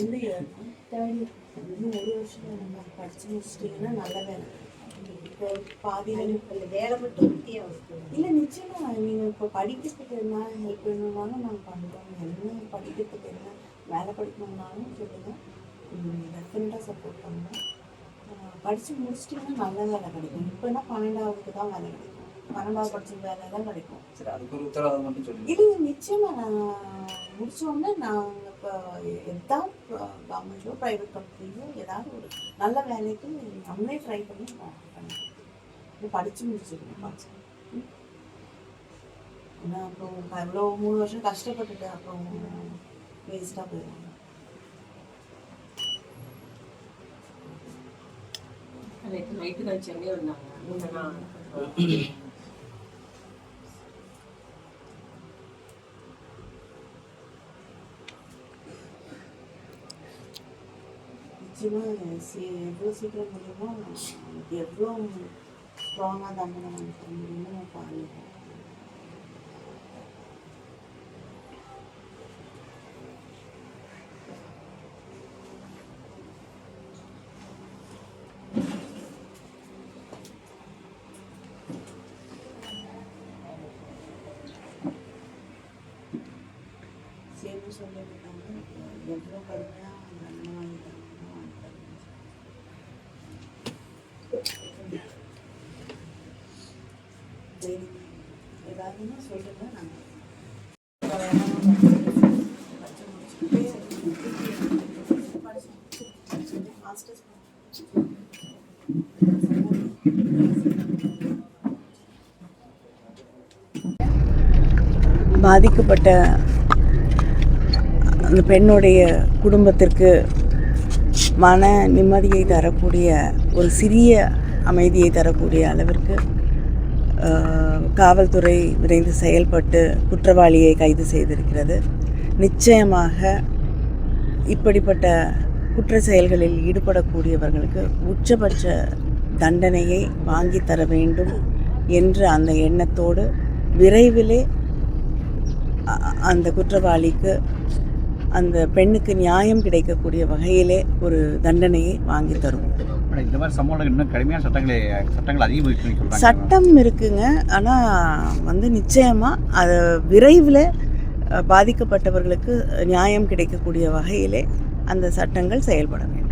எந்த இயர்? இன்னும் ஒரு வருஷம் நம்ம படிச்சு முடிச்சிட்டிங்கன்னா நல்ல வேலை. இப்போ பாதியில் வேலை மட்டும் இல்லை, நிச்சயமாக நீங்கள் இப்போ படிக்கிறதுக்கு என்ன ஹெல்ப் வேணும்னாலும் நாங்கள் பண்ணுறோம். என்ன படிக்கிறதுக்கு என்ன வேலை படிக்கணும்னாலும் சொல்லுங்கள், டெஃபினட்டாக சப்போர்ட் பண்ணுவோம். படித்து முடிச்சிட்டிங்கன்னா நல்ல வேலை கிடைக்கும். இப்போனா 12ஆவதுக்கு தான் வேலை கிடைக்கும். 12ஆவது படிச்ச வேலை தான் கிடைக்கும். சரி, அதுக்கு ஒரு உத்தரவாதம் மட்டும் சொல்லுங்கள். இல்லை, நிச்சயமாக நான் முடித்தோடனே நாங்கள் இப்போ எதாவது கவர்மெண்ட்டோ ப்ரைவேட் கம்பெனியோ ஏதாவது ஒரு நல்ல வேலைக்கு நம்மளே ட்ரை பண்ணி பண்ணிக்கலாம். படித்து முடிச்சிருக்கேன். ஏன்னா அப்புறம் எவ்வளோ 3 வருஷம் கஷ்டப்பட்டுட்டு அப்புறம் வேஸ்ட்டாக போயிடுவாங்க. நைட்டு தான் சென்னை வந்தாங்க. நிச்சயமாக எவ்வளோ சீக்கிரம் முடியுமோ எவ்வளோ ஸ்ட்ராங்காக தண்டனை வாங்கிக்க முடியுமோ பாருங்கள். சேர்ந்து சொல்லியிருக்காங்க, எவ்வளோ கடுமையாக தண்டனை வாங்கிட்டாங்க. ஏதாவதுன்னா சொல்லுங்க. நாங்கள் பாதிக்கப்பட்ட அந்த பெண்ணுடைய குடும்பத்திற்கு மன நிம்மதியை தரக்கூடிய ஒரு சிறிய அமைதியை தரக்கூடிய அளவிற்கு காவல்துறை விரைந்து செயல்பட்டு குற்றவாளியை கைது செய்திருக்கிறது. நிச்சயமாக இப்படிப்பட்ட குற்ற செயல்களில் ஈடுபடக்கூடியவர்களுக்கு உச்சபட்ச தண்டனையை வாங்கி தர வேண்டும் என்ற அந்த எண்ணத்தோடு விரைவிலே அந்த குற்றவாளிக்கு அந்த பெண்ணுக்கு நியாயம் கிடைக்கக்கூடிய வகையிலே ஒரு தண்டனையை வாங்கி தரும். இந்த மாதிரி சம்பவங்கள் இன்னும் கடுமையான சட்டங்கள் அதிகமாக சட்டம் இருக்குங்க. ஆனால் நிச்சயமாக அது விரைவில் பாதிக்கப்பட்டவர்களுக்கு நியாயம் கிடைக்கக்கூடிய வகையிலே அந்த சட்டங்கள் செயல்பட வேண்டும்.